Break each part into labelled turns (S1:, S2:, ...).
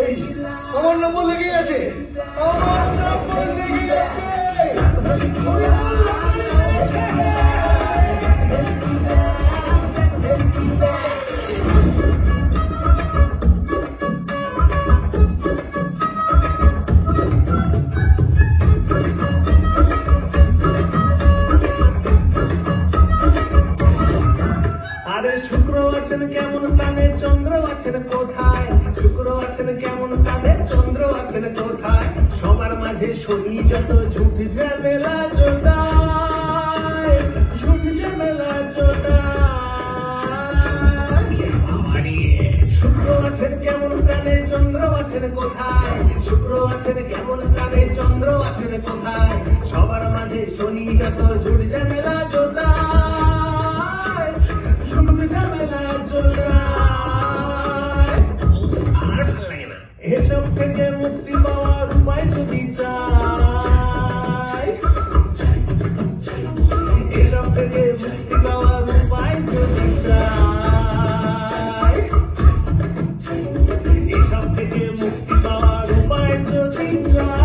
S1: এই আমার নম্বর লেগে আছে, আমার নম্বর লেগে আছে।
S2: আরে শুক্র আছেন কেমন কানে, চন্দ্র আছেন কোথায়? শুক্র আছেন কেমন কানে, চন্দ্র আছেন কোথায়? সবার মাঝে শনি যত ঝুট ঝামেলা জোটায়, ঝুট ঝামেলা জোটায়। শুক্র আছেন কেমন কানে, চন্দ্র আছেন কোথায়? শুক্র আছেন কেমন কানে, চন্দ্র আছেন কোথায়? সবার মাঝে শনি যত ঝুট ঝামেলা জোটায়, ঝুট ঝামেলা জোটায়। আর ভালো লাগে না। এসব থেকে মুক্তি পাওয়ার উপায় যদি চাই, এসব থেকে মুক্তি পাওয়ার উপায় যদি চাই, এসব থেকে মুক্তি পাওয়ার উপায় যদি চাই,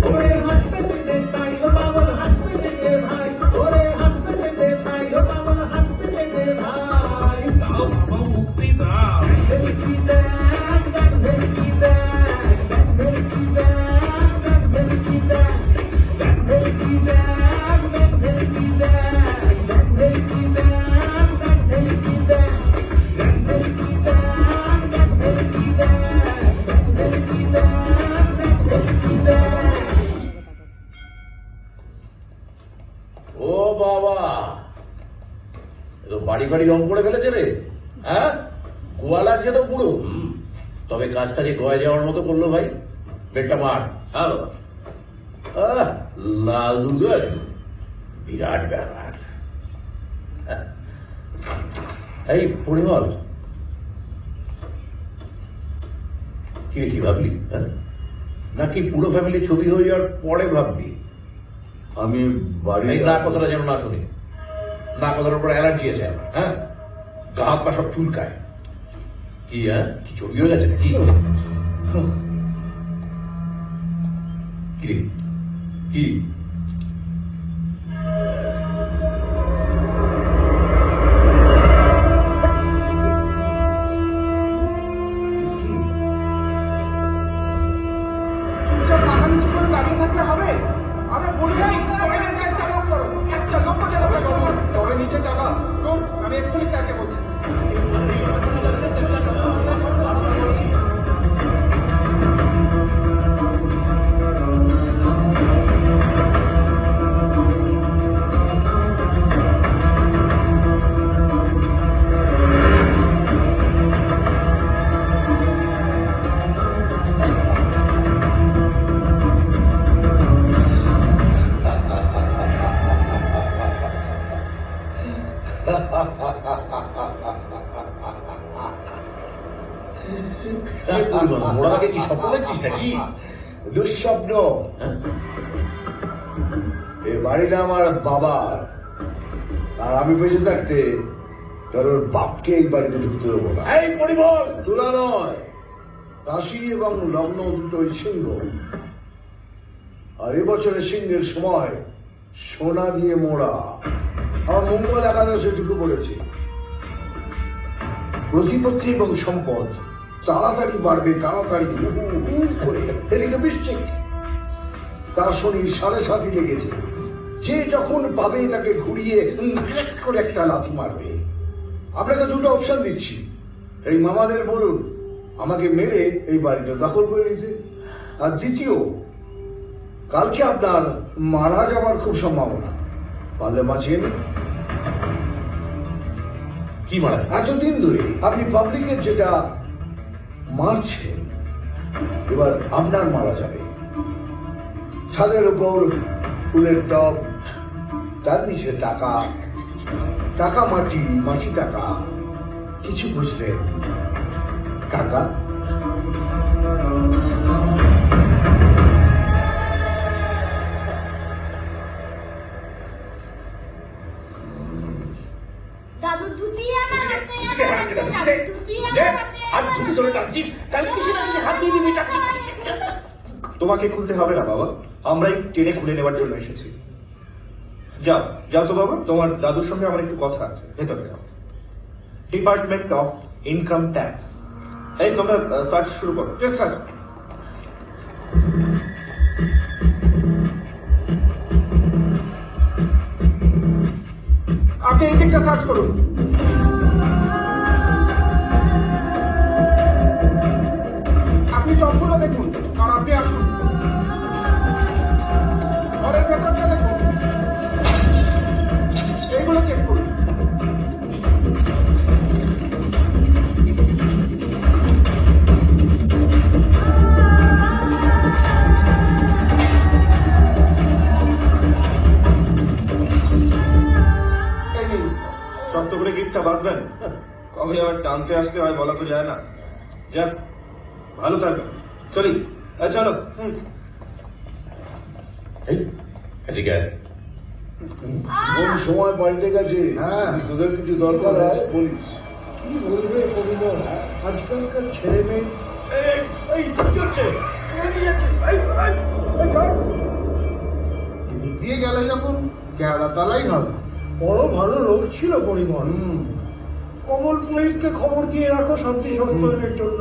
S2: ওরে হাত পেতে তাই গো বাবল, হাত পেতে ভাই, ওরে হাত পেতে তাই গো বাবল, হাত পেতে ভাই। দাও বাবা মুক্তি দাও। ভেলকি দেখ, দেখ ভেলকি দেখ, দেখ ভেলকি দেখ, দেখ ভেলকি দেখ, দেখ ভেলকি দেখ, দেখ ভেলকি দেখ, দেখ ভেলকি দেখ, দেখ ভেলকি দেখ, দেখ ভেলকি দেখ, দেখ ভেলকি দেখ, দেখ ভেলকি দেখ, দেখ ভেলকি দেখ।
S1: ও বাবা, এ তো বাড়ি বাড়ি রং করে ফেলেছে রে। হ্যাঁ, গোয়া লাগছে তো পুরো। তবে কাজ কাজে গোয়া যাওয়ার মতো করলো ভাই। বেটটা মার। হ্যাঁ বাবা। লাল দুধ, বিরাট ব্যাপার। এই পরিমল, কি কি ভাবলি? নাকি পুরো ফ্যামিলি ছবি হয়ে যাওয়ার পরে ভাববি? আমি বাড়ি না কথাটা যেন না শুনি, না কথাটার উপর অ্যালার্জি আছে আমার। হ্যাঁ, গা হাত পা সব চুলকায়। কি হ্যাঁ, কি ছবি হয়ে গেছে নাকি? কি কি মোড়াকে কি স্বপ্ন দেখছিস নাকি? দুঃস্বপ্ন। এ বাড়িটা আমার বাবার, আর আমি বেঁচে থাকতে কারোর বাপকে এই বাড়িতে ঢুকতে দেবো না। এই পরিমল, তুলা নয়, রাশি এবং লগ্ন দুটোই সিংহ। আর এবছরের সিংহের সময় সোনা দিয়ে মোড়া। আমার মঙ্গল একাদশে ঢুকে পড়েছে। প্রতিপত্তি এবং সম্পদ তাড়াতাড়ি বাড়বে, তাড়াতাড়ি করে এদিকে বৃশ্চিক, তার শনি 7.5 লেগেছে। যে যখন পাবে তাকে ঘুরিয়ে করে একটা লাথি মারবে। আপনাকে দুটো অপশন দিচ্ছি, এই মামাদের বলুন আমাকে মেরে এই বাড়িটা দখল করে নিতে, আর দ্বিতীয়, কালকে আপনার মারা যাওয়ার খুব সম্ভাবনা, পারলে বাঁচিয়ে নিন। কি মারা? এতদিন ধরে আপনি পাবলিকের যেটা মারছেন, এবার আপনার মারা যাবে। ছাদের উপর ফুলের টব, তার নিচে টাকা, টাকা মাটি, মাটি টাকা, কিছু বুঝলেন কাকা?
S3: দাদু ধুতি আমার হাতে তোমাকে খুলতে হবে না বাবা, আমরাই টেনে খুলে নেওয়ার জন্য এসেছি। যাও যাও তো বাবা, তোমার দাদুর সঙ্গে আমার একটু কথা আছে, ভেতরে যাও। Department of income tax. এই তোমরা সার্চ শুরু করো। স্যার,
S2: আপনি এই দিকটা সার্চ করুন। আপনি সবগুলো দেখুন, আর আপনি আসুন ঘরের ভেতরটা দেখুন, এইগুলো চেক করুন।
S3: শক্ত করে গিফটটা বাঁধবেন, কবে আবার টানতে আসতে হয় বলা তো যায় না। যাক, ভালো থাকবেন, চলি। চলো।
S1: কোন সময় পাল্টে গেছে। হ্যাঁ, তোদের কিছু দরকার হয় বলিস। কি বলবে পরিমল, আজকালকার ছেলে মেয়ে
S2: দিয়ে গেলে যখন কেওড়া তালাই হবে। বড় ভালো লোক ছিল পরিমল। কমল পুলিশকে খবর দিয়ে রাখো শান্তি সংকলনের জন্য।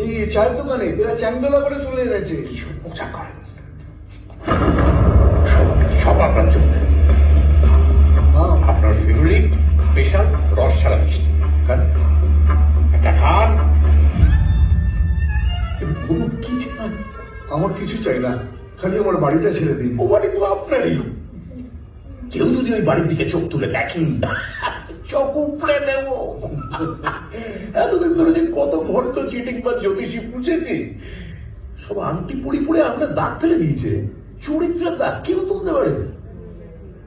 S1: এই চায়ের দোকানে এরা চ্যাংদোলা করে চলে এনেছে।
S4: মজা করেন, সব আপনার জন্য। আপনার ফেভারিট স্পেশাল রস ছাড়া মিষ্টি খান, একটা খান। কি চান?
S1: আমার কিছু চাই না, খালি আমার বাড়িটা ছেড়ে দিন।
S4: ও বাড়ি তো আপনারই। কেউ যদি ওই বাড়ির দিকে চোখ তুলে দেখেন, চোখ উপড়ে নেব। এতদিন ধরে যে কত ভট্ট চিটিং বা জ্যোতিষী পুষেছি, সব আংটি পুড়ি পুড়ে আমরা দাগ ফেলে দিয়েছে। চরিত্রের দাগ কেউ তুলতে পারে।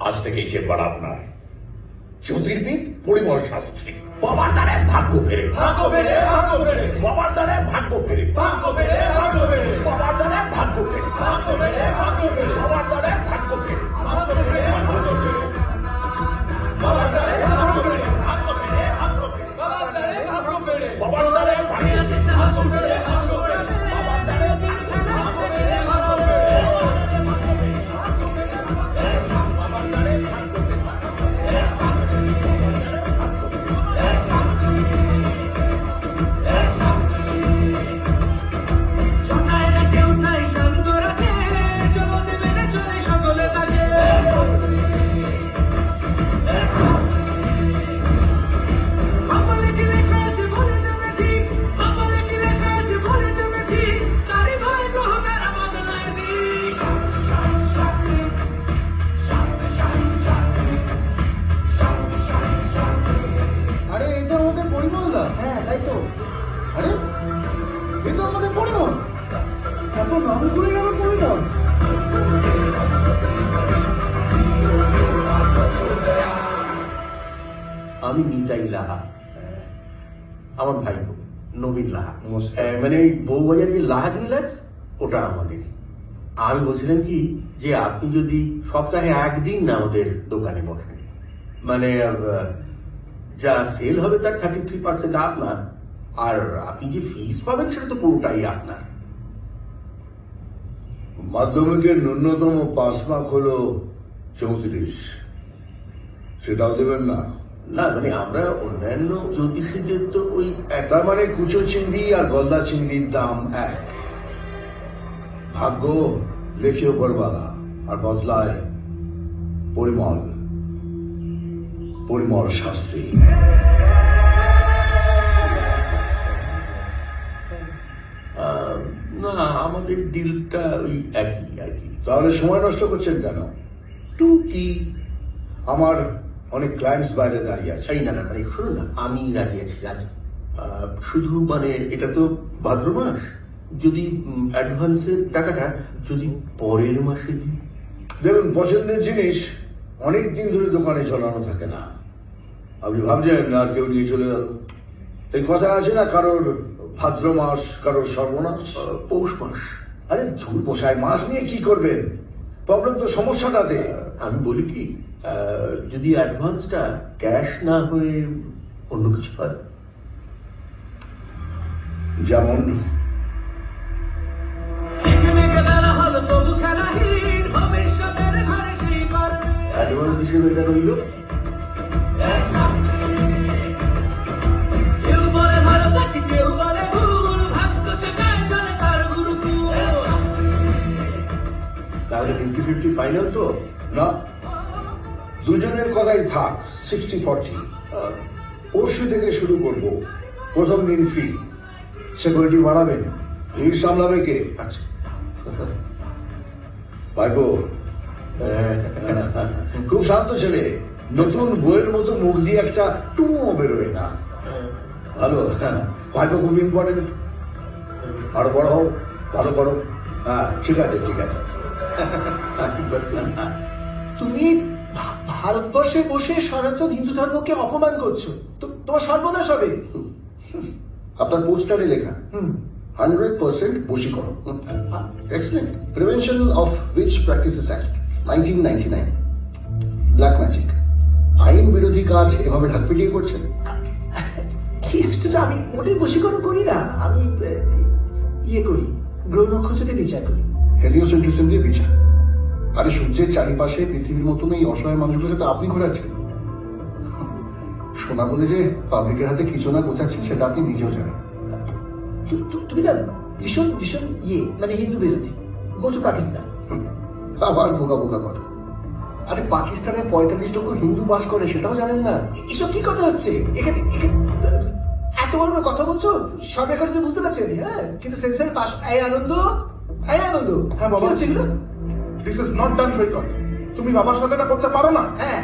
S4: আজ থেকে এই চেম্বার আপনার। জ্যোতির্বিদ পরিমল শাস্ত্রী। বাবার দ্বারে ভাগ্য ফেরে, ভাগ্য ফেরে, ভাগ্য ফেরে। বাবার দ্বারে ভাগ্য ফেরে, ভাগ্য ফেরে, ভাগ্য ফেরে। বাবার দ্বারে ভাগ্য ফেরে, ভাগ্য ফেরে, ভাগ্য ফেরে। বাবার দ্বারে ভাগ্য ফেরে, ভাগ্য ফেরে, ভাগ্য ফেরে। বাবার দ্বারে ভাগ্য ফেরে, ভাগ্য ফেরে, ভাগ্য ফেরে। বাবার দ্বারে ভাগ্য ফেরে, বাবার দ্বারে ভাগ্য ফেরে, ভাগ্য ফেরে, ভাগ্য ফেরে। বাবার দ্বারে ভাগ্য ফেরে, ভাগ্য ফেরে, ভাগ্য ফেরে। বাবার দ্বারে ভাগ্য ফেরে। আমি নিতাই লাহা, আমার ভাই নবীন লাহা। মানে ওই বউবাজার যে লাহা জুয়েলার্স, ওটা আমাদের। আমি বলছিলাম কি, যে আপনি যদি সপ্তাহে একদিন না আমাদের দোকানে বসেন, মানে যা সেল হবে তার 33% আপনার, আর আপনি যে ফিস পাবেন সেটা তো পুরোটাই আপনার।
S1: মাধ্যমিকের ন্যূনতম পাস মার্ক হলো 34, সেটাও দেবেন না?
S4: না, মানে আমরা অন্যান্য জ্যোতিষীদের তো ওই
S1: তার মানে কুচো চিংড়ি আর গলদা চিংড়ির দাম এক। ভাগ্য লেখে ওপরওয়ালা, আর বদলায় পরিমল, পরিমল শাস্ত্রী।
S4: না, আমাদের ডিলটা ওই একই আর কি।
S1: তাহলে সময় নষ্ট করছেন কেন?
S4: টুকি
S1: আমার অনেক ক্লায়েন্টস বাইরে দাঁড়িয়ে আছে।
S4: এই না না মানে শুনুন না, আমি রাজি আছি রাজি। শুধু মানে এটা তো ভাদ্র মাস, যদি অ্যাডভান্সের টাকাটা যদি পরের মাসে দিই।
S1: দেখুন, পছন্দের জিনিস অনেক দিন ধরে দোকানে চলানো থাকে না। আপনি ভাবছেন আর কেউ নিয়ে চলে গেল। এই কথা আছে না, কারোর ভাদ্র মাস কারোর সর্বনাশ।
S4: পৌষ মাস।
S1: আরে ধুর মশাই, মাস নিয়ে কি করবেন? প্রবলেম তো সমস্যাটাতে।
S4: আমি বলি কি, যদি অ্যাডভান্সটা ক্যাশ না হয়ে অন্য কিছু হয়,
S1: যেমন
S4: অ্যাডভান্স হিসেবে এটা রইল। তাহলে 50-50 ফাইনাল তো?
S1: না, দুজনের কথাই থাক 60-40। পরশু থেকে শুরু করব। প্রথম দিন ফি, সিকিউরিটি বাড়াবেন, ভিড় সামলাবে কে?
S4: আচ্ছা
S1: ভাইপো খুব শান্ত ছেলে, নতুন বইয়ের মতো মুখ দিয়ে একটা টুও বেরোয় না। ভালো, ভাইপো খুব ইম্পর্টেন্ট। আরো বড় হোক, ভালো করো। হ্যাঁ ঠিক আছে ঠিক আছে।
S2: তুমি ভারতবর্ষে বসে সনাতন হিন্দু ধর্মকে অপমান করছো, তোমার সর্বনাশ হবে।
S1: আপনার পোস্টারে লেখা 100% বশীকরণ। Excellent. Prevention of which practices act 1999। Black magic. আইন বিরোধী কাজ এভাবে ঢাক পিটিয়ে করছেন।
S2: আমি মোটেই বশীকরণ করি না, আমি ইয়ে করি, গ্রহ নক্ষত্রকে বিচার করি।
S1: হেলিওসেন্ট্রিজম দিয়ে বিচার। আরে সূর্যের চারিপাশে পৃথিবীর মতন এই অসহায় মানুষগুলোর সাথে আপনি ঘোরাচ্ছেন। শোনা বলে যে পাবলিকের হাতে কিছু না গোছাচ্ছেন, সেটা আপনি নিজেও জানেন।
S2: তুমি না ভীষণ ভীষণ মানে হিন্দু বিরোধী। Go to Pakistan.
S1: আবার বোকা বোকা কথা। আরে পাকিস্তানে 45 লক্ষ হিন্দু বাস করে, সেটাও জানেন না?
S2: এসব কি কথা হচ্ছে এখানে? এত বড় বড় কথা বলছো, সব রেকর্ড বুঝতে পারছি আমি। হ্যাঁ, কিন্তু সেন্সার পাস। এই আনন্দ, এই আনন্দ।
S5: হ্যাঁ বাবা,
S2: ছিল
S5: দিস ইজ নট ডান সৈকত। তুমি বাবার সাথে এটা করতে পারো না।
S2: হ্যাঁ,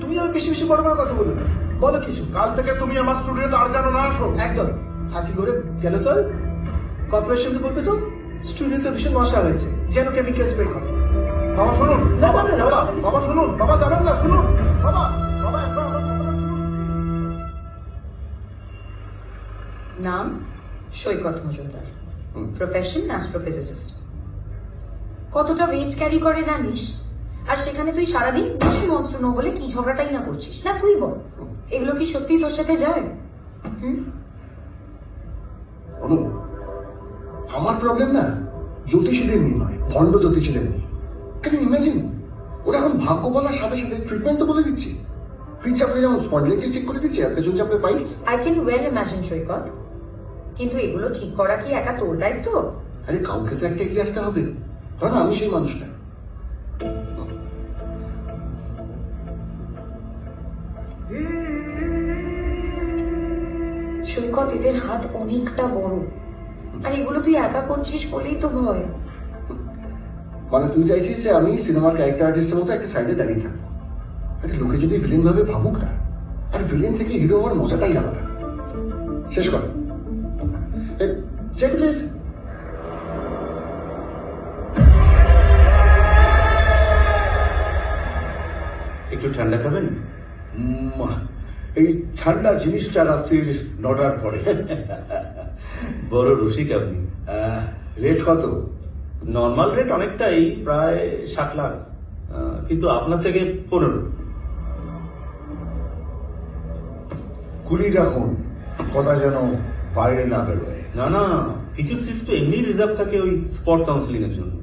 S2: তুমি আমার বেশি বেশি বড় বড় কথা বলো না, বলো কিছু।
S5: কাল থেকে তুমি আমার স্টুডিওতে আর যেন না আসো।
S2: একদম। হাতি করে গেল তো কর্পোরেশনকে বলবে তো স্টুডিওতে ভীষণ মশা হয়েছে, যেন কেমিক্যাল স্প্রে করে।
S5: বাবা শুনুন,
S2: না, না, না,
S5: বাবা, বাবা শুনুন, বাবা যাবেন না, শুনুন বাবা, বাবা একবার আমার কথাটা শুনুন।
S6: নাম সৈকত মজুমদার, প্রফেশন অ্যাস্ট্রোফিজিসিস্ট। কতটা ওয়েট ক্যারি করে জানিস? আর সেখানে তুই সারাদিন বেশি মন্ত্র বলে কি ঝগড়াটাই না করছিস। না তুই বল, এগুলো কি সত্যি তোর সাথে যায়?
S1: আমার প্রবলেম না জ্যোতিষীদের নিয়ে নয়, ভণ্ড জ্যোতিষীদের নিয়ে। কেন ইমাজিন, ওরা এখন ভাগ্য বলার সাথে সাথে ট্রিটমেন্ট তো বলে দিচ্ছে। ফিট চাপড়ে যেমন স্পন্ডলাইটিস ঠিক করে দিচ্ছে, আর পেছন চাপড়ে piles.
S6: I can well imagine Saikat, কিন্তু এগুলো ঠিক করা কি একা তোর দায়িত্ব?
S1: আরে কাউকে তো একটা এগিয়ে আসতে হবে, তাই না? আমি সেই মানুষটা।
S6: সৈকত, এদের হাত অনেকটা বড়, আর এগুলো তুই একা করছিস বলেই তো ভয়।
S1: মানে তুই চাইছিস যে আমি সিনেমার ক্যারেক্টার আর্টিস্টের মতো একটা সাইডে দাঁড়িয়ে থাকবো? আরে লোকে যদি ভিলেন ভাবে ভাবুক না, আর ভিলেন থেকে হিরো হওয়ার মজাটাই আলাদা। শেষ কর। Check please.
S4: একটু ঠান্ডা খাবেন?
S1: এই ঠান্ডা জিনিসটা রাত্রির 9টার পরে।
S4: বড় রসিক আপনি।
S1: রেট কত?
S4: নর্মাল রেট অনেকটাই, প্রায় 60 লাখ, কিন্তু আপনার থেকে 15।
S1: 20 রাখুন, কথা যেন বাইরে না বেরোয়।
S4: না না, কিছু সিট তো এমনি রিজার্ভ থাকে ওই স্পট কাউন্সিলিং এর জন্য,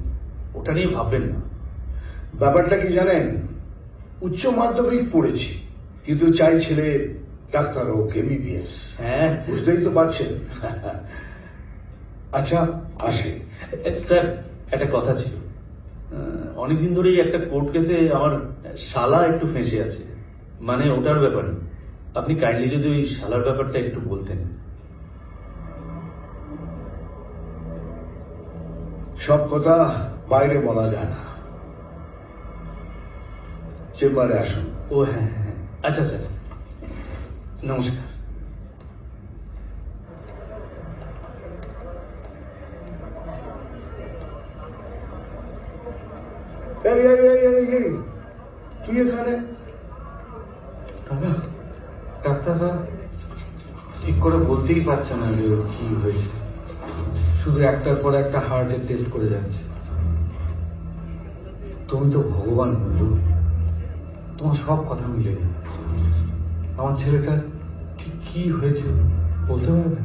S4: ওটা নিয়ে ভাববেন না।
S1: ব্যাপারটা কি জানেন, উচ্চ মাধ্যমিক পড়েছি, কিন্তু চাই ছেলে ডাক্তার হোক, MBBS।
S4: হ্যাঁ
S1: বুঝতেই তো পারছেন। আচ্ছা আসে।
S4: স্যার, একটা কথা ছিল। অনেকদিন ধরেই একটা কোর্ট কেসে আমার শালা একটু ফেঁসে আছে, মানে ওটার ব্যাপারে। আপনি কাইন্ডলি যদি ওই শালার ব্যাপারটা একটু বলতেন।
S1: সব কথা বাইরে বলা যায় না, চেম্বারে আসুন।
S4: ও হ্যাঁ হ্যাঁ, আচ্ছা স্যার, নমস্কার।
S1: এই, তুই এখানে?
S3: দাদা, ডাক্তাররা ঠিক করে বলতেই পারছে না যে ওর কি হয়েছে, শুধু একটার পর একটা হার্টের টেস্ট করে যাচ্ছে। তুমি তো ভগবান বন্ধু, তোমার সব কথা মিলে যায়। আমার ছেলেটা ঠিক কি হয়েছে বলতে পারবে?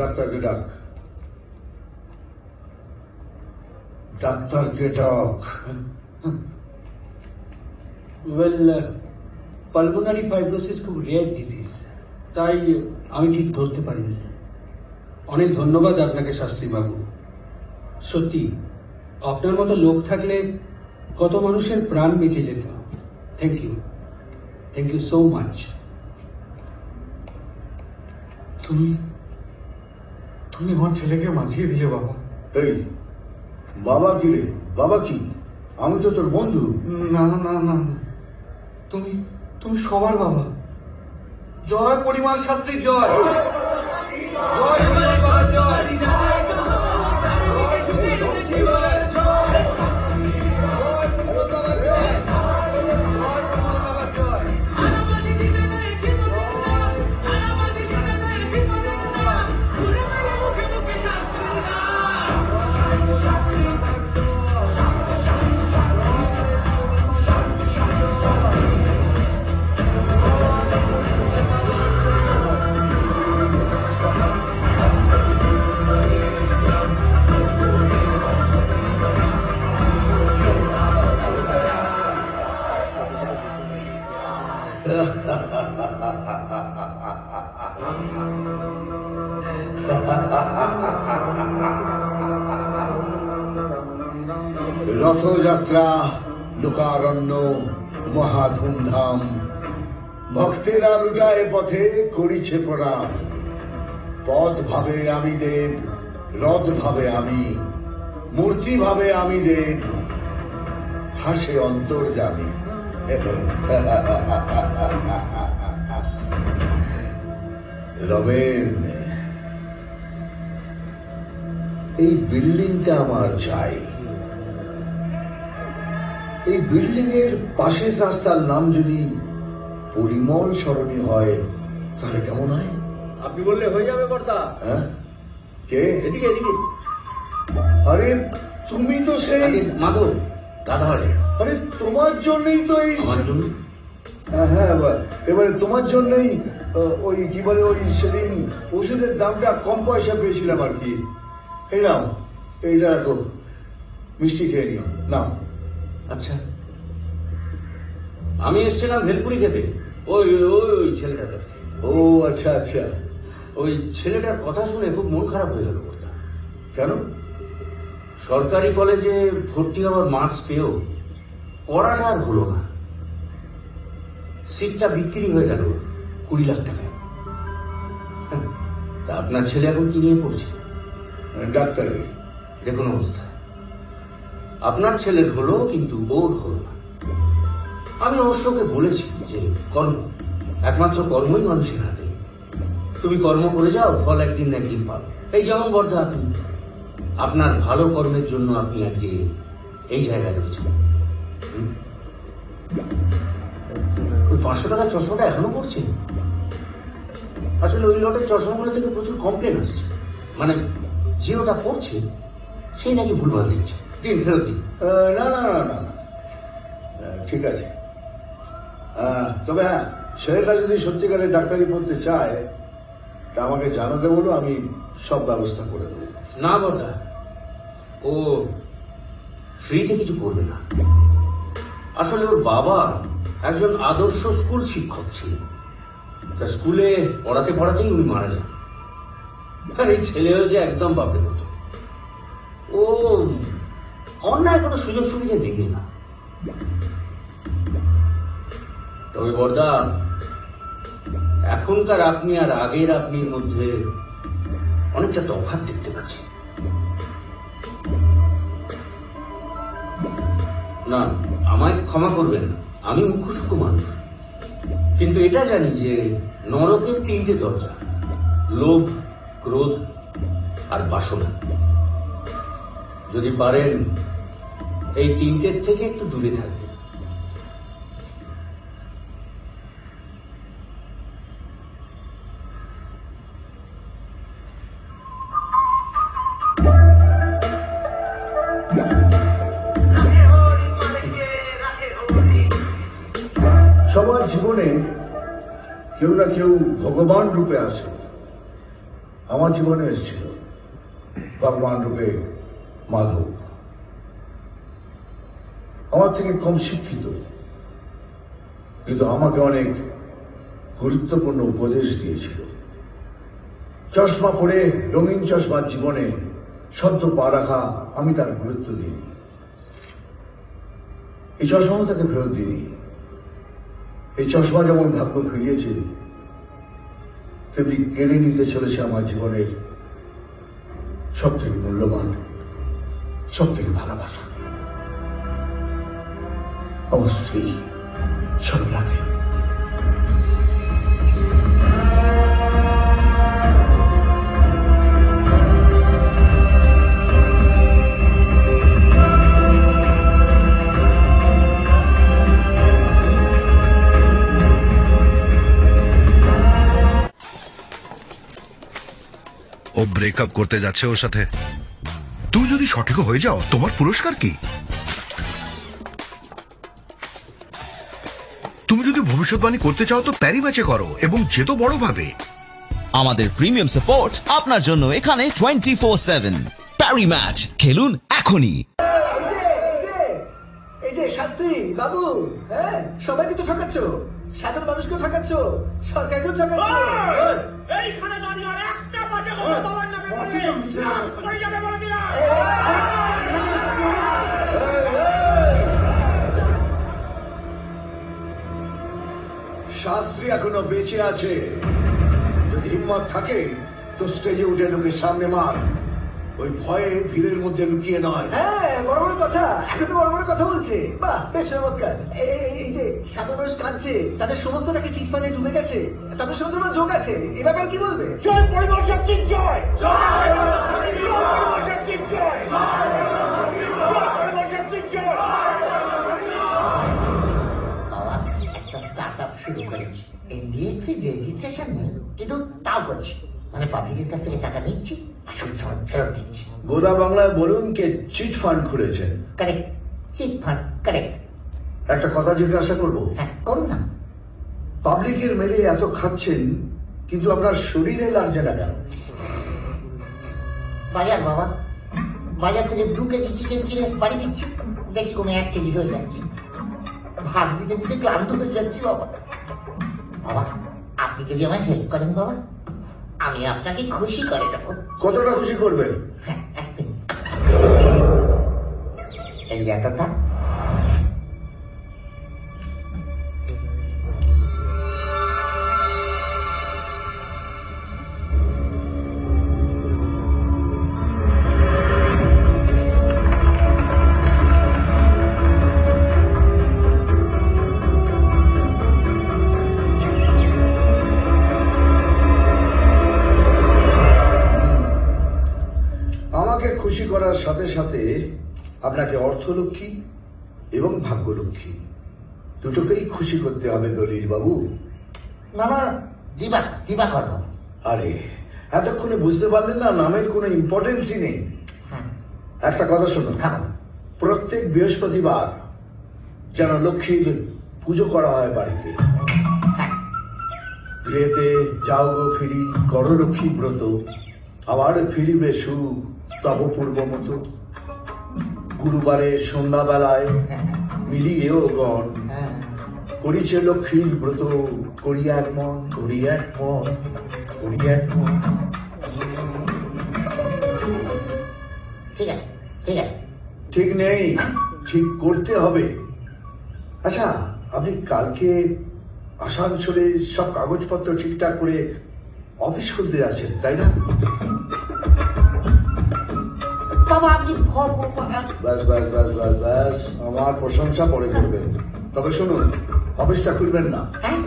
S1: ডাক্তারকে ডাক, ডাক্তারকে ডাক।
S7: ওয়েল, পালমোনারি ফাইব্রোসিস খুব রেয়ার ডিজিজ, তাই আমি ঠিক ধরতে পারিনি। অনেক ধন্যবাদ আপনাকে শাস্ত্রী বাবু। সত্যি আপনার মতো লোক থাকলে কত মানুষের প্রাণ বেঁচে যেত। Thank you so much.
S3: তুমি আমার ছেলেকে বাঁচিয়ে দিলে বাবা।
S1: এই বাবা কি রে? বাবা কি? আমি তো তোর বন্ধু।
S3: না না না, তুমি তুমি সবার বাবা। জয় পরিমাণ শাস্ত্রী, জয় জয় পরিমাণ বাবা, জয়
S1: রথযাত্রা, লোকারণ্য, মহা ধুমধাম, ভক্তেরা রুগায় পথে করিছে প্রণাম। পদ ভাবে আমি দেব, রথ ভাবে আমি, মূর্তি ভাবে আমি দেব, হাসে অন্তর্যামী। রবেন, এই বিল্ডিংটা আমার চাই। এই বিল্ডিং এর পাশের রাস্তার নাম যদি পরিমল সরণি হয় তাহলে কেমন হয়?
S7: আপনি বললে হয়ে যাবে কর্তা।
S1: হ্যাঁ, কে?
S7: এদিকে এদিকে।
S1: আরে তুমি তো সেই
S4: মাধব দাদা হয়।
S1: আরে তোমার জন্যই তো এই
S4: আমার জন্য?
S1: হ্যাঁ, এবারে তোমার জন্যই ওই কি বলে, ওই সেদিন ওষুধের দামটা কম পয়সা পেয়েছিলাম আর কি। এই নাও, এইটা রাখো, মিষ্টি খেয়ে নিও। নাও।
S4: আচ্ছা, আমি এসেছিলাম ভেলপুরি খেতে। ওই ওই ছেলেটার কাছে।
S1: ও আচ্ছা আচ্ছা।
S4: ওই ছেলেটার কথা শুনে খুব মন খারাপ হয়ে গেল।
S1: কেন?
S4: সরকারি কলেজে ভর্তি হওয়ার মার্কস পেয়েও পড়াটা আর হলো না। সিটটা বিক্রি হয়ে গেল 20 লাখ টাকায়। তা আপনার ছেলে এখন কি নিয়ে পড়ছে?
S1: ডাক্তারি।
S4: দেখুন অবস্থা, আপনার ছেলের হলো কিন্তু ওর হলো না। আমি অবশ্য ওকে বলেছি যে কর্ম, একমাত্র কর্মই মানুষের হাতে। তুমি কর্ম করে যাও, ফল একদিন না একদিন পাবে। এই যেমন বর্ধা, আপনি আপনার ভালো কর্মের জন্য আপনি আজকে এই জায়গায় রয়েছেন।
S7: ওই 500 টাকার চশমাটা এখনো পড়ছে? আসলে ওই লটের চশমাগুলো থেকে প্রচুর কমপ্লেন আসছে, মানে যে ওটা পড়ছে সেই নাকি ভুলভাল দিচ্ছে। দিন, ফেরত দিন।
S1: না না না না না। ঠিক আছে, তবে হ্যাঁ, ছেলেটা যদি সত্যিকারের ডাক্তারি পড়তে চায় তা আমাকে জানাতে বলো, আমি সব ব্যবস্থা করে দেবো।
S7: না বড়দা, ও ফ্রিতে কিছু করবে না। আসলে ওর বাবা একজন আদর্শ স্কুল শিক্ষক ছিল, তা স্কুলে পড়াতে পড়াতেই উনি মারা যান। আর এই ছেলে হয়েছে একদম বাপের মতো। ও অন্যায় কোনো সুযোগ সুবিধা দেখে না। তবে বড়দা, এখনকার আপনি আর আগের আপনির মধ্যে অনেকটা তফাৎ দেখতে পাচ্ছি। না, আমায় ক্ষমা করবেন, আমি মুখ্য মানুষ, কিন্তু এটা জানি যে নরকের 3টে দরজা: লোভ, ক্রোধ আর বাসনা। যদি পারেন এই 3টের থেকে একটু দূরে থাকবেন।
S1: সবার জীবনে কেউ না কেউ ভগবান রূপে আসে। আমার জীবনে এসেছিল ভগবান রূপে মাধব। আমার থেকে কম শিক্ষিত, কিন্তু আমাকে অনেক গুরুত্বপূর্ণ উপদেশ দিয়েছিল। চশমা পরে রঙিন চশমার জীবনে সদ্য পা রাখা আমি তার গুরুত্ব দিইনি। এই চশমাও তাকে ফেরত দিইনি। এই চশমা যেমন ভাগ্য ফিরিয়েছে, তেমনি কেড়ে নিতে চলেছে আমার জীবনের সব থেকে মূল্যবান, সব থেকে ভালোবাসা, আমার স্ত্রী সরলাকে।
S8: ও ব্রেকআপ করতে যাচ্ছে ওর সাথে। তুমি যদি সঠিক হয়ে যাও, তোমার পুরস্কার কি? তুমি যদি ভবিষ্যৎবাণী করতে চাও তো প্যারি ম্যাচে করো এবং যেত বড়ভাবে।
S9: আমাদের প্রিমিয়াম সাপোর্ট আপনার জন্য এখানে 24/7। প্যারি ম্যাচ খেলুন এখনই।
S2: এই যে শাস্ত্রী বাবু, হ্যাঁ সবাইকে তো ঠকাচ্ছ, সাধারণ মানুষকেও ঠকাচ্ছ, সরকারকেও ঠকাচ্ছ। এইখানে দাঁড়িয়ে আর একটা বাজে কথা বলার নামে বলে যাবে বলে দিলাম।
S1: শাস্ত্রী এখনো বেঁচে আছে। যদি হিম্মত থাকে তো স্টেজে উঠে লোকের সামনে মার, ওই ভয়ে ভিড়ের মধ্যে লুকিয়ে নয়।
S2: হ্যাঁ, বড় বড় কথা, এখন তো বড় বড় কথা বলছে। বাহ, বেশ চমৎকার। এই যে সাধারণ মানুষ কাঁদছে, তাদের সমস্ত টাকা চিটফান্ডে ডুবে গেছে, তাদের সঙ্গে তোমার যোগ আছে, এ ব্যাপারে কি বলবে? জয় পরিবার শক্তির জয়, জয় পরিবার শক্তির জয়, জয় পরিবার শক্তির জয়।
S10: বাবা, একটা স্টার্টআপ শুরু করেছি। এনডিএসসি রেজিস্ট্রেশন নেই, কিন্তু তাও করছি, মানে পাবলিকের কাছ থেকে টাকা নিচ্ছি, আসল সময় ফেরত দিচ্ছি।
S1: গোদা বাংলায় বলুন কে চিট ফান্ড খুলেছেন।
S10: Correct, chit fund, correct.
S1: একটা কথা জিজ্ঞাসা করবো?
S10: হ্যাঁ, করুন না।
S1: পাবলিকের মেলে এত খাচ্ছেন, কিন্তু আপনার শরীরে লাগছে না কেন?
S10: বাজার বাবা, বাজার থেকে 2 কেজি চিকেন কিনে বাড়ি দিচ্ছি, দেখি কমে 1 কেজি হয়ে যাচ্ছে। ভাগ দিতে দিতে ক্লান্ত হয়ে যাচ্ছি বাবা। বাবা, আপনি যদি আমায় হেল্প করেন বাবা, আমি আপনাকে খুশি করে দেবো।
S1: কতটা খুশি করবেন?
S10: হ্যাঁ, 1 মিনিট। এই এতটা।
S1: খুশি করার সাথে সাথে আপনাকে অর্থলক্ষ্মী এবং ভাগ্যলক্ষ্মী দুটোকেই খুশি করতে হবে দলিল বাবু।
S10: না না, দিবা করবো।
S1: আরে এতক্ষণে বুঝতে পারলেন না নামের কোনো ইম্পর্টেন্সই নেই।
S10: হ্যাঁ
S1: একটা কথা শুনুন,
S10: হ্যাঁ
S1: প্রত্যেক বৃহস্পতিবার যেন লক্ষ্মীর পুজো করা হয় বাড়িতে। গৃহেতে যাও গো ফিরি করো লক্ষ্মী ব্রত, আবার ফিরিবে সুখ তব পূর্ব মতো। গুরুবারে সন্ধ্যাবেলায় মিলিয়েও গণ
S10: হ্যাঁ
S1: করিছে লক্ষ্মীর ব্রত, করি এক মন করি এক মন করি এক মন।
S10: ঠিক আছে ঠিক আছে।
S1: ঠিক নেই, ঠিক করতে হবে। আচ্ছা, আপনি কালকে আসানসোলে সব কাগজপত্র ঠিকঠাক করে অফিস খুলতে আছেন, তাই না?
S10: বাবা আপনি
S1: ব্যাস ব্যাস ব্যাস ব্যাস ব্যাস, আমার প্রশংসা পরে করবেন। তবে শুনুন, অফিসটা খুলবেন না,
S10: হ্যাঁ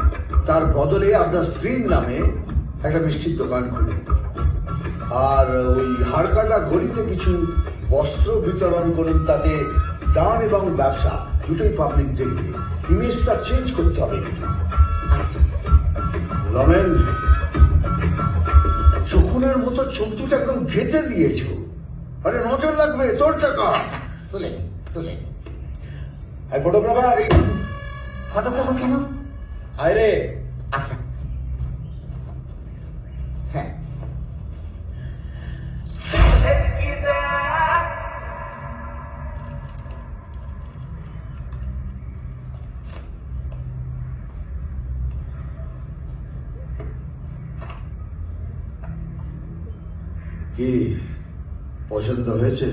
S1: তার বদলে আপনার স্ত্রীর নামে একটা মিষ্টির দোকান খুলবেন। আর ওই হাড়কাটা গলিতে কিছু বস্ত্র বিতরণ করুন, তাতে দান এবং ব্যবসা দুটোই পাবলিক দেখবে। ইমেজটা চেঞ্জ করতে হবে। রমেন, চকুনের মতো চোখ দুটো একদম ঘেঁটে দিয়েছ। আরে নজর লাগবে তোর টাকা।
S10: তুলে তুলে
S1: ফটোগ্রাফার,
S10: ফটোগ্রাফার কেন?
S1: আয় রে।
S10: আচ্ছা হ্যাঁ
S1: কি পছন্দ হয়েছে?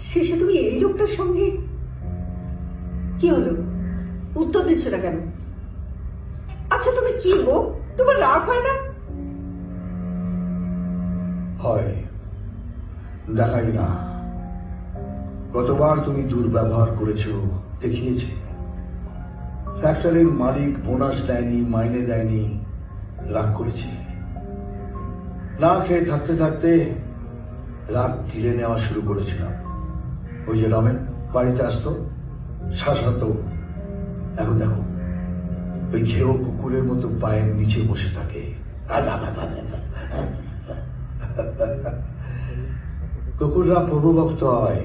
S6: শেষে তুমি এই লোকটার সঙ্গে কি হলো? উত্তর দিচ্ছ না কেন? আচ্ছা তুমি কি গো, তোমার রাগ হয় না?
S1: হয়, দেখাই না। কতবার তুমি দুর্ব্যবহার করেছো দেখিয়েছে। ফ্যাক্টরির মালিক বোনাস দেয়নি, মাইনে দেয়নি, রাগ করেছে। না খেয়ে থাকতে থাকতে রাগ গিলে নেওয়া শুরু করেছিলাম। ওই যে রমেন বাড়িতে আসতো, শাসাতো, এখন দেখো ওই ঘেউ কুকুরের মতো পায়ের নিচে বসে থাকে। কুকুররা প্রভু ভক্ত হয়,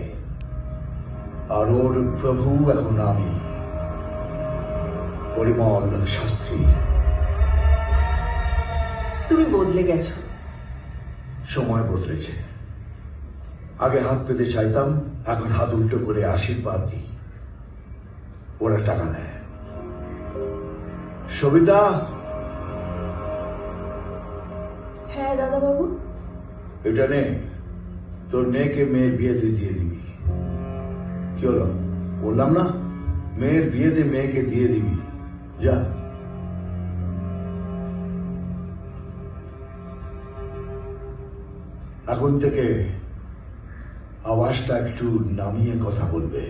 S1: আর ওর প্রভু এখন আমি, পরিমল শাস্ত্রী।
S6: তুমি বদলে গেছো।
S1: সময় বদলেছে। আগে হাত পেতে চাইতাম, এখন হাত উল্টো করে আশীর্বাদ দিই। ওরা টাকা নেয়। সবিতা।
S6: হ্যাঁ দাদা বাবু।
S1: এটা নে, তোর মেয়েকে মেয়ের বিয়েতে দিয়ে দিবি। কি হলো, বললাম না? মেয়ের বিয়েতে মেয়েকে দিয়ে দিবি, যা। এখন থেকে আওয়াজটা একটু নামিয়ে কথা বলবে।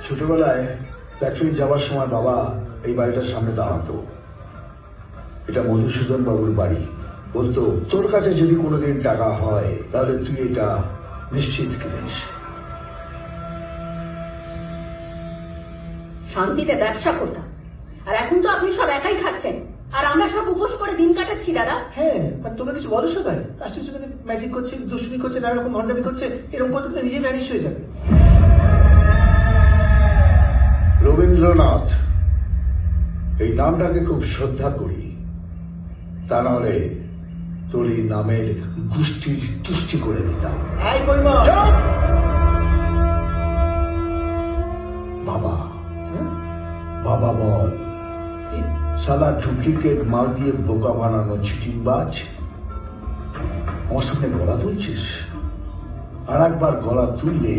S1: ছোটবেলায় ফ্যাক্টরি যাওয়ার সময় বাবা এই বাড়িটার সামনে দাঁড়াতো। এটা মধুসূদন বাবুর বাড়ি। বলতো তোর কাছে যদি কোনোদিন টাকা হয় তাহলে তুই এটা নিশ্চিত কিনিস।
S11: শান্তিতে ব্যবসা করতাম, আর এখন তো আপনি সব একাই খাচ্ছেন, আর আমরা সব উপোস করে দিন কাটাচ্ছি দাদা।
S2: হ্যাঁ, আর তোমরা কিছু বলো সবাই আসছে, সেখানে ম্যাজিক করছে, দুষ্টুমি করছে, নানা রকম ভণ্ডামি করছে, এরকম করতে তো নিজে ম্যানিশ হয়ে যাবে।
S1: রবীন্দ্রনাথ এই নামটাকে খুব শ্রদ্ধা করি, তা নাহলে তোর এই নামের গোষ্ঠীর তুষ্টি করে দিতাম। বাবা বাবা বল, সালা ডুপ্লিকেট মাল দিয়ে বোকা বানানো চিটিংবাজ আমার সামনে গলা তুলছিস? আর একবার গলা তুললে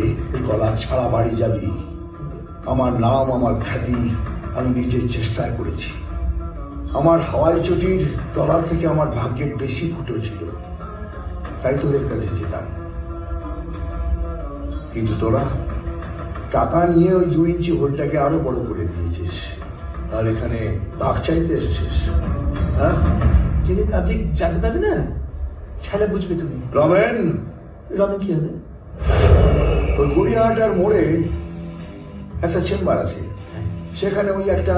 S1: গলা ছাড়া বাড়ি যাবি। আমার নাম, আমার খ্যাতি আমি নিজের চেষ্টায় করেছি। আমার হাওয়াই চটির তলার থেকে আমার ভাগ্যের বেশি ফুটো ছিল, তাই তোদের কাছে যেতাম। কিন্তু তোরা টাকা নিয়ে ওই 2 ইঞ্চি হোলটাকে আরো বড় করে দিয়েছিস, আর এখানে ভাগ চাইতে এসছিস। হ্যাঁ,
S2: যেদিন আপনি জানতে পারবে না ছালে বুঝবে তুমি।
S1: রমেন,
S2: রমেন কি হবে?
S1: ওই গড়িয়াহাটার মোড়ে একটা চেম্বার আছে, সেখানে ওই একটা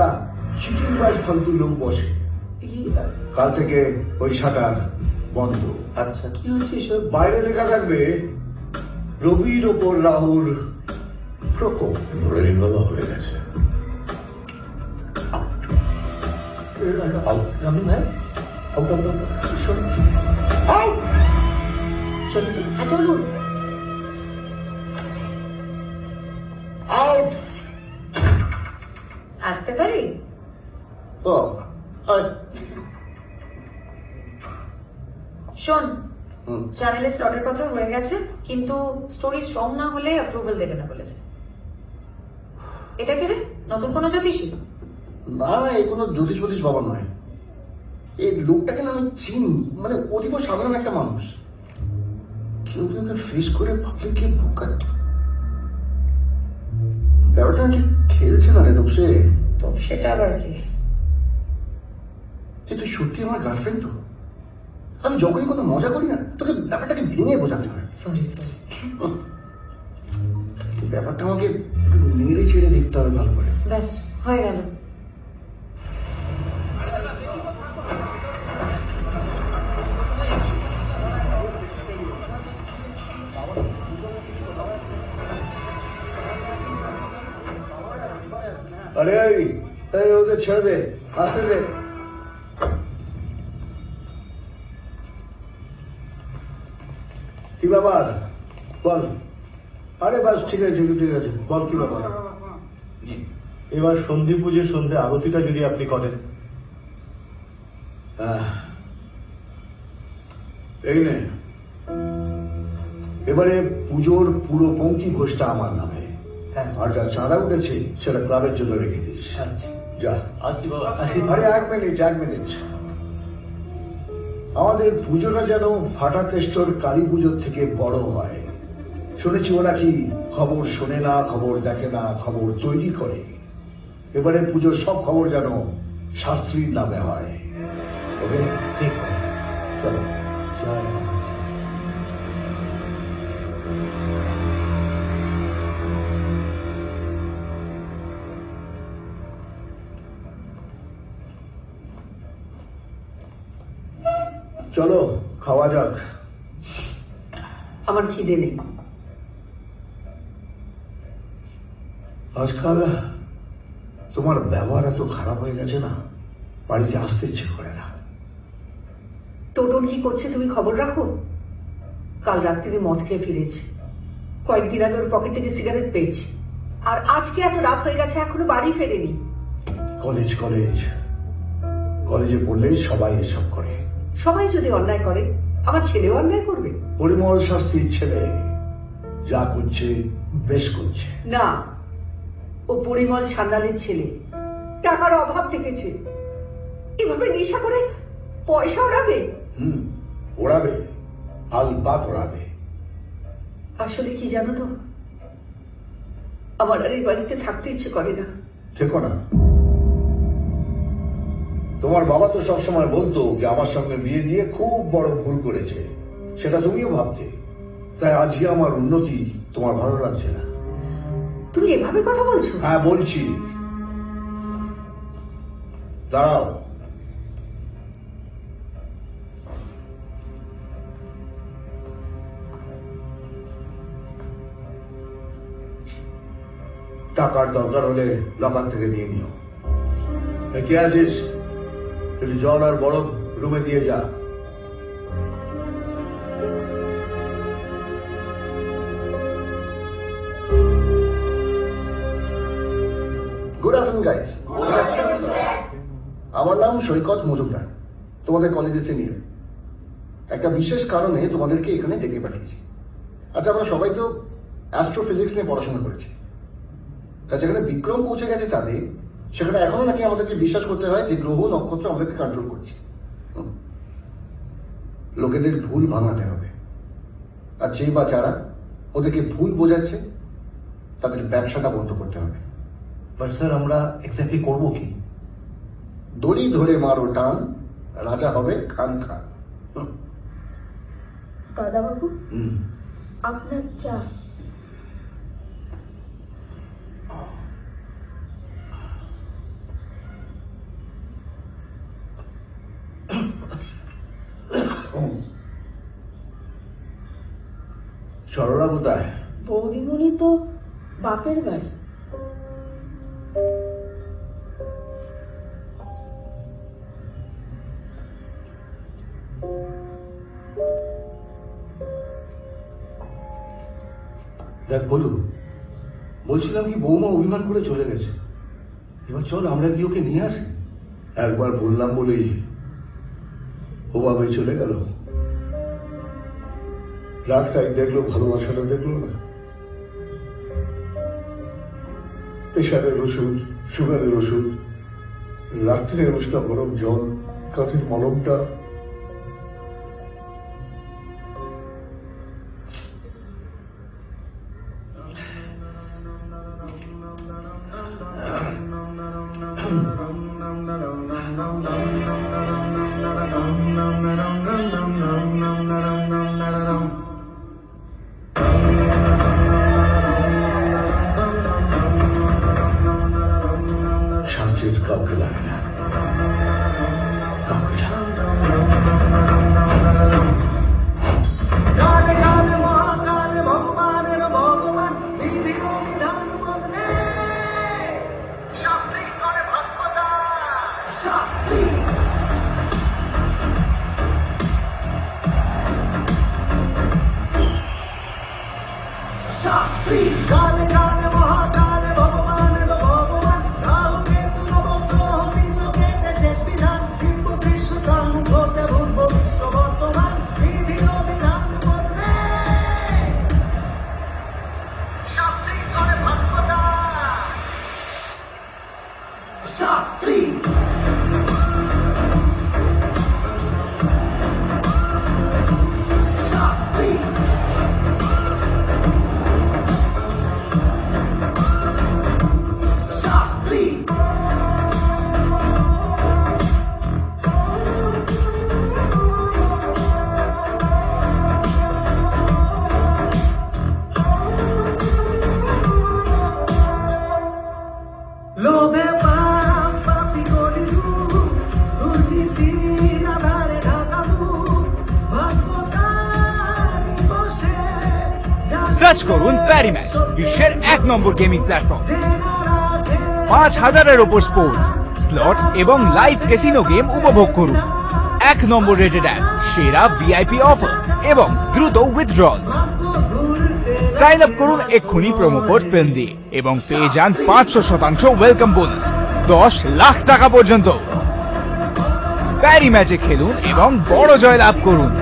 S1: চিটিংবাজ ফালতু লোক বসে। কাল থেকে ওই শাটার বন্ধ।
S2: আচ্ছা, কি হচ্ছে এসব?
S1: বাইরে লেখা থাকবে রবির ওপর রাহুর প্রকোপ।
S4: রবীন বাবা হয়ে গেছে।
S2: রমেন ভাই,
S11: চলুন।
S1: আউট।
S6: আসতে পারি? শোন, চ্যানেলে স্লটের কথা হয়ে গেছে, কিন্তু স্টোরি স্ট্রং না হলে অ্যাপ্রুভাল দেবে না বলেছে। এটা কি রে, নতুন কোনো জ্যোতিষী?
S5: না, এই কোনো জ্যোতিষ জ্যোতিষ বাবা নয়। এই লোকটাকে না আমি চিনি, মানে অধিক সাধারণ একটা মানুষ। কেউ কেউ ফেস করে পাবলিককে বোকা। ব্যাপারটা ঠিক খেলছে না রে তোপসে।
S6: তো সেটা আবার কি?
S5: তুই সত্যি আমার গার্লফ্রেন্ড তো? আমি যখনই কোনো মজা করি না তোকে ব্যাপারটাকে ভেঙে বোঝাতে হয়।
S6: Sorry sorry.
S5: ব্যাপারটা আমাকে নেড়ে ছেড়ে দেখতে হবে ভালো করে।
S6: ব্যাস হয়ে গেল।
S1: আরে এই ওদের ছেড়ে দে, আসতে দে। কি ব্যাপার বল? আরে বাস ঠিক আছে, ঠিক আছে, বল কি ব্যাপার?
S3: এবার সন্ধি পুজোর সন্ধে আরতিটা যদি আপনি করেন।
S1: এই নে, এবারে পুজোর পুরো পঙ্ক্তি ঘোষটা আমার নামে। আর যা চাঁদা উঠেছে সেটা ক্লাবের জন্য রেখে দিস। যা।
S3: আসি বাবা।
S1: আরে এক মিনিট। আমাদের পুজোটা যেন ফাটা কেষ্টর কালী পুজোর থেকে বড় হয়। শুনেছি ওরা কি খবর শোনে না, খবর দেখে না, খবর তৈরি করে। এবারে পুজোর সব খবর যেন শাস্ত্রীর নামে হয়। ওকে, ঠিক আছে, চলো। জয় মা। চলো খাওয়া যাক।
S11: আমার খিদে নেই।
S1: আজকাল তোমার ব্যবহার এত খারাপ হয়ে গেছে না, বাড়িতে আসতে ইচ্ছে করে না।
S11: টোটন কি করছে তুমি খবর রাখো? কাল রাত্রিরে মদ খেয়ে ফিরেছে, কয়েকদিন আগে ওর পকেট থেকে সিগারেট পেয়েছি, আর আজকে এত রাত হয়ে গেছে এখনো বাড়ি ফেরেনি।
S1: কলেজে পড়লে সবাই এসব করে।
S11: সবাই যদি অন্যায় করে, আমার ছেলেও অন্যায় করবে?
S1: পরিমল শাস্ত্রীর ছেলে যা করছে বেশ করছে।
S11: না, ও পরিমল ছান্দালের ছেলে, টাকার অভাব দেখেছে, এভাবে নেশা করে পয়সা ওড়াবে।
S1: ওড়াবে, আলবাত ওড়াবে।
S11: আসলে কি জানো তো, আমার আর এই বাড়িতে থাকতে ইচ্ছে করে না।
S1: থেকো না, তোমার বাবা তো সবসময় বলতো যে আমার সঙ্গে বিয়ে দিয়ে খুব বড় ভুল করেছে, সেটা তুমিও ভাবতে। তাই আজকে আমার উন্নতি তোমার ভালো লাগছে না।
S11: তুমি এভাবে কথা বলছো?
S1: হ্যাঁ বলছি। দাঁড়াও, টাকার দরকার হলে লকার থেকে নিয়ে নিও। কে আছিস? একটু জল আর বরফ রুমে দিয়ে যা।
S5: Good afternoon guys. আমার নাম সৈকত মজুমদার, তোমাদের কলেজে সিনিয়র। একটা বিশেষ কারণে তোমাদেরকে এখানে ডেকে পাঠিয়েছি। আচ্ছা, আমরা সবাই তো অ্যাস্ট্রোফিজিক্স নিয়ে পড়াশোনা করেছি। তা যেখানে বিক্রম পৌঁছে গেছে চাঁদে, সেখানে এখনো নাকি আমাদেরকে বিশ্বাস করতে হয় যে গ্রহ নক্ষত্র আমাদেরকে কন্ট্রোল করছে। লোকেদের ভুল ভাঙাতে হবে, আর যেই বা যারা ওদেরকে ভুল বোঝাচ্ছে তাদের ব্যবসাটা বন্ধ করতে হবে।
S4: বাট স্যার, আমরা এক্স্যাক্টলি করবো কি?
S5: দড়ি ধরে মারো টান, রাজা হবে খান খান।
S6: দাদাবাবু, আপনার চা।
S1: সরলা কোথায়?
S6: বৌদিমণি তো বাপের বাড়ি।
S1: দেখ বলু, বলছিলাম কি বৌমা অভিমান করে চলে গেছে। এবার চল আমরা কি ওকে নিয়ে আসি। একবার বললাম বলেই ওভাবে চলে গেল। রাতটাই দেখলো, ভালোবাসাটা দেখলো না। প্রেশারের ওষুধ, সুগারের ওষুধ, রাত্রের উষ্ণ গরম জল, কাঁথের মলমটা। শান্তির কাউকে লাগে না, কাউকে না।
S2: কালে কালে মহাকালে ভগবানের ভগবান বিধি ও বিধান বদলে শাস্ত্রী করে ভক্তদা শাস্ত্রী। শাস্ত্রী কালে কালে মহাকালে ভগবানের ভগবান রাহু কেতু নবগ্রহ বিশ্বকেতে শেষ বিধান বিম্ব বিশ্বকাল ঘটে ভূর্ব বিশ্ব বর্তমান বিধি ও বিধান বদলে শাস্ত্রী করে ভক্তদা শাস্ত্রী। শাস্ত্রী শাস্ত্রী। লোভে পাপ পাপি করি দুর্নীতির আধারে ঢাকা মুখ ভাগ্যতারি বসে
S12: সার্চ করুন প্যারিম্যাচ, বিশ্বের 1 নম্বর গেমিং প্ল্যাটফর্ম। 5000-এর ওপর স্পোর্টস, স্লট এবং লাইভ ক্যাসিনো গেম উপভোগ করুন। 1 নম্বর রেটেড অ্যাপ, সেরা ভিআইপি অফার এবং দ্রুত উইথড্রলস। সাইন আপ করুন এক্ষুনি প্রোমো কোড ফিল্ম দিয়ে এবং পেয়ে যান 500% ওয়েলকাম বোনাস, 10 লাখ টাকা পর্যন্ত। প্যারিম্যাচে খেলুন এবং বড় জয় লাভ করুন।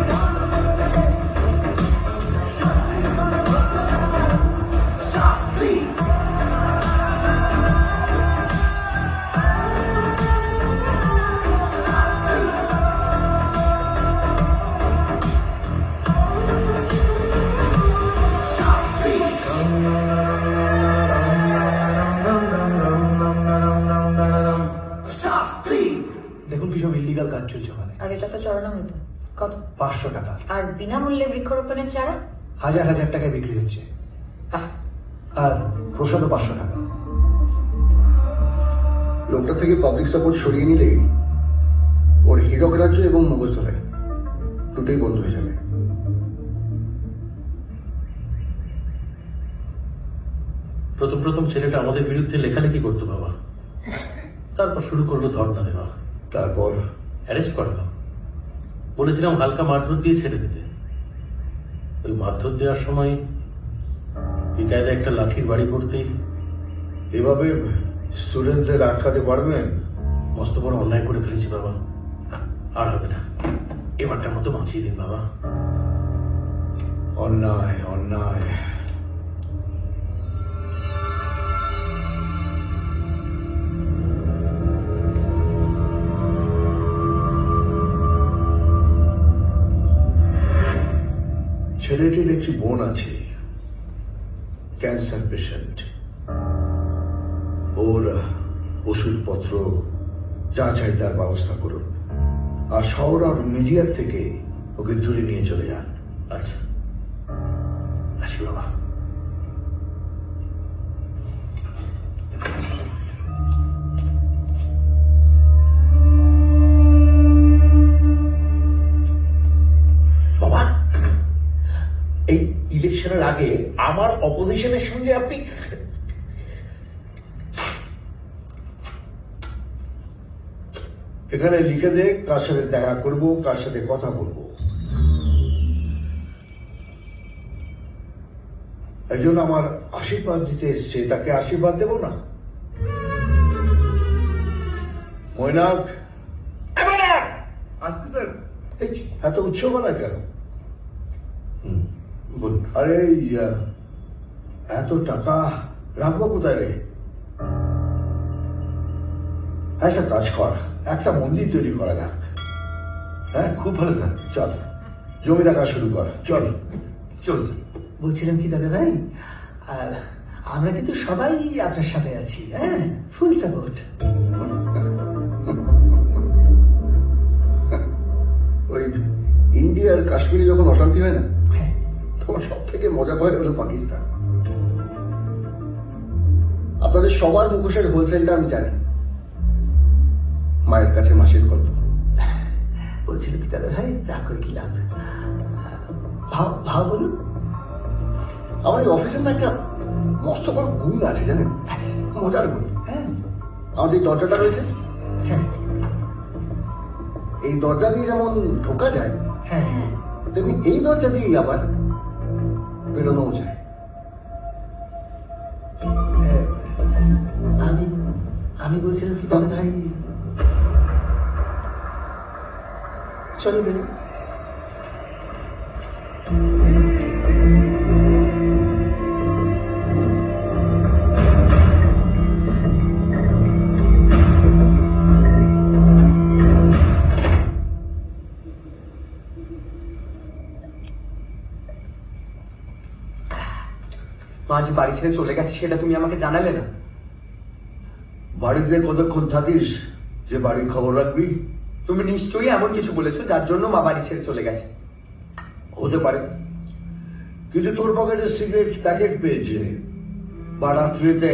S4: দেখুন
S6: এটা তো চড়ানো হতো কত?
S5: 500 টাকা।
S6: আর বিনামূল্যে বৃক্ষরোপণের চারা?
S5: হাজার হাজার টাকায় বিক্রি হচ্ছে। আর প্রসাদও 500 টাকা। লোকটা থেকে পাবলিক সাপোর্ট সরিয়ে নিলে ওর হীরক রাজ্য এবং মুখস্থলাই দুটোই বন্ধ হয়ে যাবে।
S4: প্রথম প্রথম ছেলেটা আমাদের বিরুদ্ধে লেখালেখি করতো বাবা, তারপর শুরু করলো ধর্ণা দেওয়া,
S5: তারপর
S4: অ্যারেস্ট করালাম। বলেছিলাম হালকা মারধর দিয়ে ছেড়ে দিতে। ওই মারধর দেওয়ার সময় বেকায়দা একটা লাঠির বাড়ি পড়তেই
S1: এভাবে স্টুডেন্টদের আটকাতে পারবেন?
S4: মস্ত বড় অন্যায় করে ফেলেছি বাবা, আর হবে না। এবারটার মতো বাঁচিয়ে দিন বাবা।
S1: অন্যায় অন্যায়। ছেলেটির একটি বোন আছে, ক্যান্সার পেশেন্ট। ওর ওষুধপত্র যা চাই তার ব্যবস্থা করুন, আর শহর আর মিডিয়ার থেকে ওকে দূরে নিয়ে চলে যান।
S4: আচ্ছা, আসি বাবা। বাবা, এই ইলেকশনের আগে আমার অপোজিশনের সঙ্গে আপনি
S1: এখানে লিখে দে কার সাথে দেখা করব, কার সাথে কথা বলবো। একজন আমার আশীর্বাদ দিতে এসছে, তাকে আশীর্বাদ দেব না? মৈনাক,
S3: আসতে স্যার।
S1: এত উৎসবনা কেন?
S4: বলুন।
S1: আরে এত টাকা রাখবো কোথায় রে? একটা কাজ কর, একটা মন্দির তৈরি করা যাক। হ্যাঁ, খুব ভালো স্যার। চল জমি দেখা শুরু কর, চল
S3: চল স্যার।
S2: বলছিলাম কি দাদা ভাই, আর আমরা কিন্তু সবাই আপনার সাথে আছি, হ্যাঁ, ফুল সাপোর্ট।
S5: ওই ইন্ডিয়ার কাশ্মীরে যখন অশান্তি হয় না, তখন সব থেকে মজা পায় হলো পাকিস্তান। আপনাদের সবার মুখোশের হোলসেলটা আমি জানি, মায়ের কাছে মাসির গল্প।
S2: বলছিল কি দাদা ভাই, রাগ করে কি লাভ? ভাব বলুন।
S5: আমার এই অফিসের না একটা মস্ত বড় গুণ আছে জানেন, মজার গুণ।
S2: হ্যাঁ,
S5: আমাদের এই দরজাটা রয়েছে, এই দরজা দিয়ে যেমন ঢোকা যায়,
S2: হ্যাঁ,
S5: তেমনি এই দরজা দিয়েই আবার বেরোনোও যায়।
S2: আমি বলছিলাম কি দাদা ভাই, চলো বেরো।
S3: আজ বাড়ি ছেড়ে চলে গেছে, সেটা তুমি আমাকে জানালে না।
S1: বাড়িতে কতক্ষণ থাকিস যে বাড়ির খবর রাখবি?
S3: তুমি নিশ্চয়ই এমন কিছু বলেছো যার জন্য মা বাড়ি ছেড়ে চলে গেছে।
S1: হতে পারে, কিন্তু তোর পকেটে সিগারেট প্যাকেট পেয়েছে, বা রাত্রিতে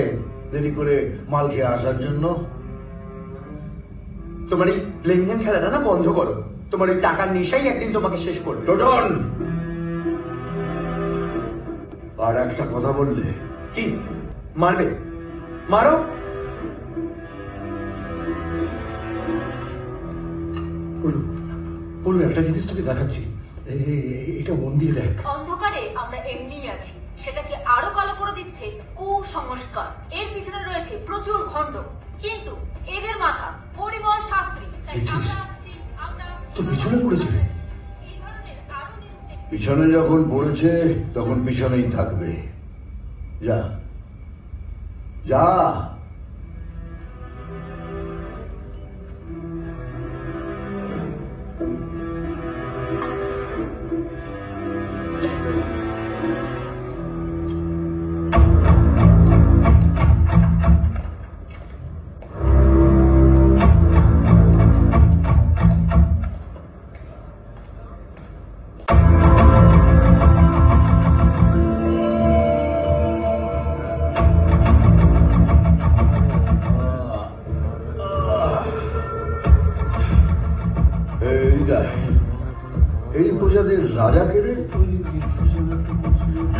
S1: দেরি করে মাল খেয়ে আসার জন্য।
S3: তোমার এই লেনদেন খেলাটা না বন্ধ করো, তোমার ওই টাকার নেশাই একদিন তোমাকে শেষ করবে।
S1: টোটন, আর একটা কথা বললে
S3: কি মারবে? মারো।
S5: বলু, একটা জিনিস তোকে দেখাচ্ছি, এটা মন দিয়ে দেখ।
S6: অন্ধকারে আমরা এমনিই আছি, সেটাকে আরো কালো করে দিচ্ছে কুসংস্কার। এর পিছনে রয়েছে প্রচুর ভণ্ড, কিন্তু এদের মাথা পরিমল শাস্ত্রী।
S5: তো পিছনে পড়েছে,
S1: পিছনে যখন পড়েছে তখন পিছনেই থাকবে। যা যা। রাজা কেড়ে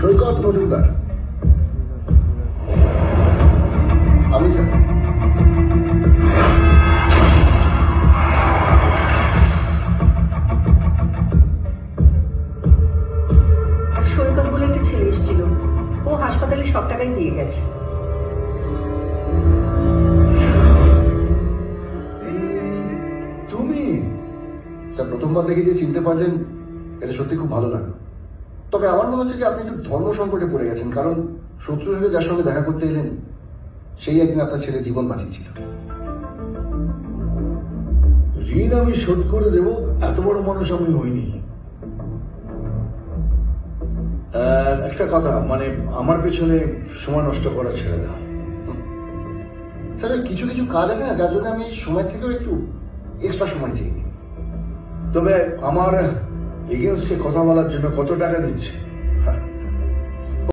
S1: সৈকত মজুমদার।
S5: আমি স্যার।
S11: সৈকত বলে একটা ছেলে এসেছিল, ও হাসপাতালে সব টাকাই দিয়ে গেছে।
S1: তুমি?
S5: স্যার, প্রথমবার দেখে যে চিনতে পারলেন এটা সত্যি খুব ভালো লাগলো। তবে আমার মনে হচ্ছে যে আপনি একটু ধর্ম সংকটে পড়ে গেছেন, কারণ শত্রু ভেবে যার সঙ্গে দেখা করতে এলেন সেই একদিন আপনার ছেলে জীবন বাঁচিয়েছিল।
S1: ঋণ আমি শোধ করে দেব এত বড় মানুষ আমি হইনি। একটা কথা, মানে আমার পেছনে সময় নষ্ট করা ছেড়ে দাও।
S5: স্যার, কিছু কিছু কাজ আছে না, যার জন্য আমি সময় থেকেও একটু এক্সট্রা সময় চাই।
S1: তবে আমার এগেনস্টে কথা বলার জন্য কত টাকা দিচ্ছে?